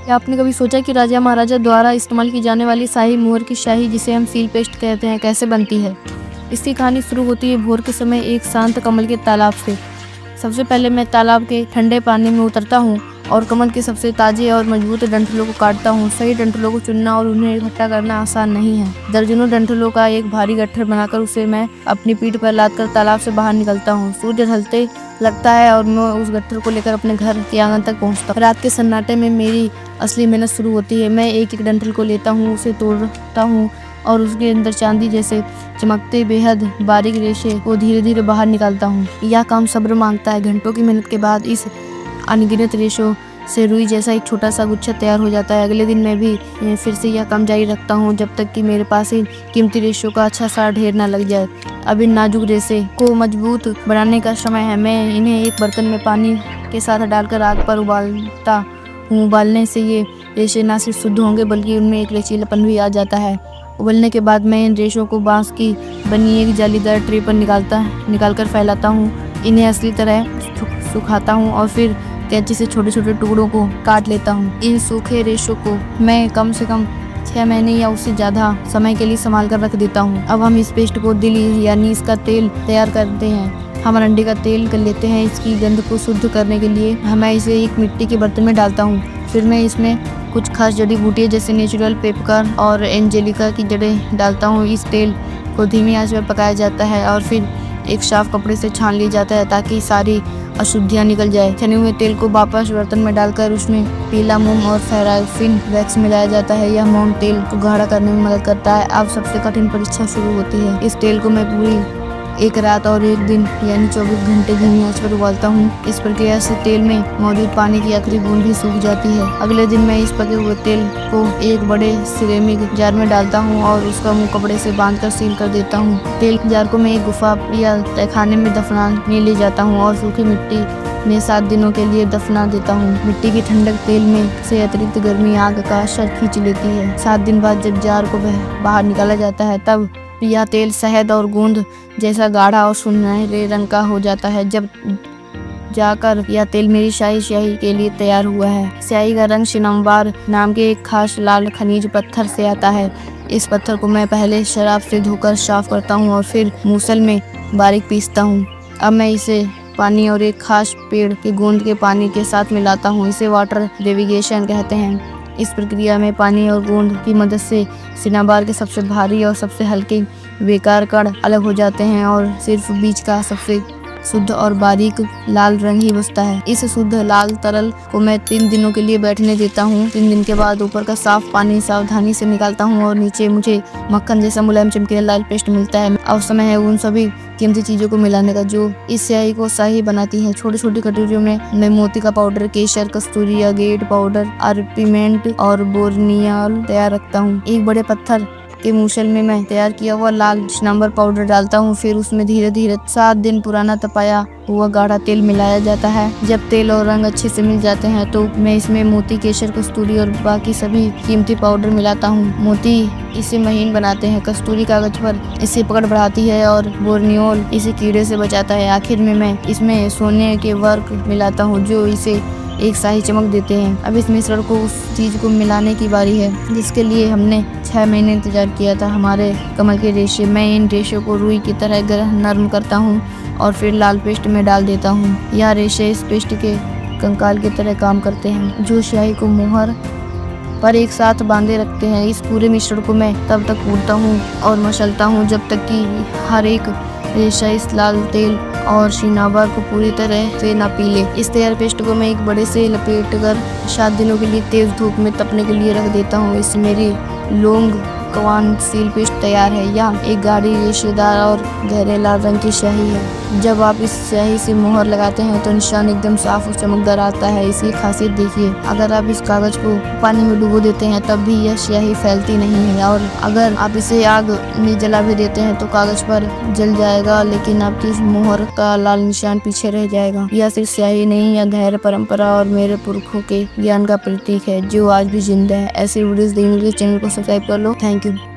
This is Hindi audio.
क्या आपने कभी सोचा कि राजा महाराजा द्वारा इस्तेमाल की जाने वाली शाही मोहर की स्याही, जिसे हम सील पेस्ट कहते हैं, कैसे बनती है? इसकी कहानी शुरू होती है भोर के समय एक शांत कमल के तालाब से। सबसे पहले मैं तालाब के ठंडे पानी में उतरता हूँ और कमल के सबसे ताजे और मजबूत डंठलों को काटता हूँ। सही डंठलों को चुनना और उन्हें इकट्ठा करना आसान नहीं है। दर्जनों डंठलों का एक भारी गट्ठर बनाकर उसे मैं अपनी पीठ पर लादकर तालाब से बाहर निकलता हूँ। सूर्य ढलते लगता है और मैं उस गट्ठर को लेकर अपने घर के आंगन तक पहुँचता हूँ। रात के सन्नाटे में मेरी असली मेहनत शुरू होती है। मैं एक एक डंठल को लेता हूँ, उसे तोड़ता हूँ और उसके अंदर चांदी जैसे चमकते बेहद बारीक रेशे को धीरे धीरे बाहर निकालता हूँ। यह काम सब्र मांगता है। घंटों की मेहनत के बाद इस अनगिनत रेशों से रुई जैसा एक छोटा सा गुच्छा तैयार हो जाता है। अगले दिन मैं भी फिर से यह काम जारी रखता हूँ जब तक कि मेरे पास इन कीमती रेशों का अच्छा सा ढेर न लग जाए। अब इन नाजुक रेशे को मजबूत बनाने का समय है। मैं इन्हें एक बर्तन में पानी के साथ डालकर आग पर उबालता हूँ। उबालने से ये रेशे न सिर्फ शुद्ध होंगे बल्कि उनमें एक लचीलापन भी आ जाता है। उबलने के बाद मैं इन रेशों को बांस की बनी एक जालीदार ट्रे पर निकालकर फैलाता हूँ। इन्हें असली तरह सुखाता हूँ और फिर कैंची से छोटे छोटे टुकड़ों को काट लेता हूँ। इन सूखे रेशों को मैं कम से कम 6 महीने या उससे ज़्यादा समय के लिए संभाल कर रख देता हूँ। अब हम इस पेस्ट को दिली यानी इसका तेल तैयार करते हैं। हम अरंडी का तेल कर लेते हैं। इसकी गंध को शुद्ध करने के लिए मैं इसे एक मिट्टी के बर्तन में डालता हूँ। फिर मैं इसमें कुछ खास जड़ी बूटियाँ जैसे नेचुरल पेपरकॉर्न और एंजेलिका की जड़ें डालता हूँ। इस तेल को धीमी आंच पर पकाया जाता है और फिर एक साफ कपड़े से छान लिया जाता है ताकि सारी अशुद्धियाँ निकल जाए। छने हुए तेल को वापस बर्तन में डालकर उसमें पीला मोम और पैराफिन वैक्स मिलाया जाता है। यह मोम तेल को गाढ़ा करने में मदद करता है। अब सबसे कठिन परीक्षा शुरू होती है। इस तेल को मैं पूरी एक रात और एक दिन यानी 24 घंटे धीमी आंच पर उबालता हूँ। इस प्रक्रिया से तेल में मौजूद पानी की आखिरी बूंद भी सूख जाती है। अगले दिन मैं इस पके हुए तेल को एक बड़े सिरेमिक जार में डालता हूँ और उसका मुंह कपड़े से बांधकर सील कर देता हूँ। तेल जार को मैं एक गुफा या तहखाने में दफनाने ले जाता हूँ और सूखी मिट्टी में 7 दिनों के लिए दफना देता हूँ। मिट्टी की ठंडक तेल में से अतिरिक्त गर्मी आग का असर खींच लेती है। 7 दिन बाद जब जार को बाहर निकाला जाता है तब यह तेल शहद और गोंद जैसा गाढ़ा और सुनहरे रंग का हो जाता है। जब जाकर यह तेल मेरी स्याही के लिए तैयार हुआ है। स्याही का रंग सिनमवार नाम के एक खास लाल खनिज पत्थर से आता है। इस पत्थर को मैं पहले शराब से धोकर साफ करता हूँ और फिर मूसल में बारीक पीसता हूँ। अब मैं इसे पानी और एक खास पेड़ के गोंद के पानी के साथ मिलाता हूँ। इसे वाटर डेविगेशन कहते हैं। इस प्रक्रिया में पानी और गोंद की मदद से सिनाबार के सबसे भारी और सबसे हल्के बेकार कण अलग हो जाते हैं और सिर्फ बीच का सबसे शुद्ध और बारीक लाल रंग ही बचता है। इस शुद्ध लाल तरल को मैं 3 दिनों के लिए बैठने देता हूँ। 3 दिन के बाद ऊपर का साफ पानी सावधानी से निकालता हूँ और नीचे मुझे मक्खन जैसा मुलायम चमकीला लाल पेस्ट मिलता है। अब समय है उन सभी कीमती चीजों को मिलाने का जो इस स्याही को शाही बनाती हैं। छोटी छोटी कटोरियों में मैं मोती का पाउडर, केसर, कस्तूरी, अगेट पाउडर, अर्पिमेंट और बोर्नियल तैयार रखता हूँ। एक बड़े पत्थर के मूसल में मैं तैयार किया हुआ लाल सिनमवार पाउडर डालता हूँ। फिर उसमें धीरे धीरे 7 दिन पुराना तपाया हुआ गाढ़ा तेल मिलाया जाता है। जब तेल और रंग अच्छे से मिल जाते हैं तो मैं इसमें मोती, केसर, कस्तूरी और बाकी सभी कीमती पाउडर मिलाता हूँ। मोती इसे महीन बनाते हैं, कस्तूरी कागज पर इसे पकड़ बढ़ाती है और बोर्नियोल इसे कीड़े से बचाता है। आखिर में मैं इसमें सोने के वर्क मिलाता हूँ जो इसे एक शाही चमक देते हैं। अब इस मिश्रण को उस चीज को मिलाने की बारी है जिसके लिए हमने 6 महीने इंतजार किया था, हमारे कमल के रेशे। मैं इन रेशों को रुई की तरह नरम करता हूँ और फिर लाल पेस्ट में डाल देता हूँ। यह रेशे इस पेस्ट के कंकाल की तरह काम करते हैं जो स्याही को मोहर पर एक साथ बांधे रखते हैं। इस पूरे मिश्रण को मैं तब तक कूटता हूँ और मसलता हूँ जब तक कि हर एक रेशा इस लाल तेल और सिनाबार को पूरी तरह से न पी ले। इस तैयार पेस्ट को मैं एक बड़े से लपेट कर 7 दिनों के लिए तेज धूप में तपने के लिए रख देता हूँ। इस मेरी लौंग कवान सील पेस्ट तैयार है। यह एक गाढ़ी रेशेदार और गहरे लाल रंग की स्याही है। जब आप इस स्याही से मोहर लगाते हैं तो निशान एकदम साफ और चमकदार आता है। इसकी खासियत देखिए, अगर आप इस कागज को पानी में डुबो देते हैं तब भी यह स्याही फैलती नहीं है और अगर आप इसे आग में जला भी देते हैं तो कागज पर जल जाएगा लेकिन आपकी इस मोहर का लाल निशान पीछे रह जाएगा। यह सिर्फ स्याही नहीं, यह धैर्य, परंपरा और मेरे पुरखों के ज्ञान का प्रतीक है जो आज भी जिंदा है। ऐसे वीडियोस देखने के लिए चैनल को सब्सक्राइब कर लो। Thank you.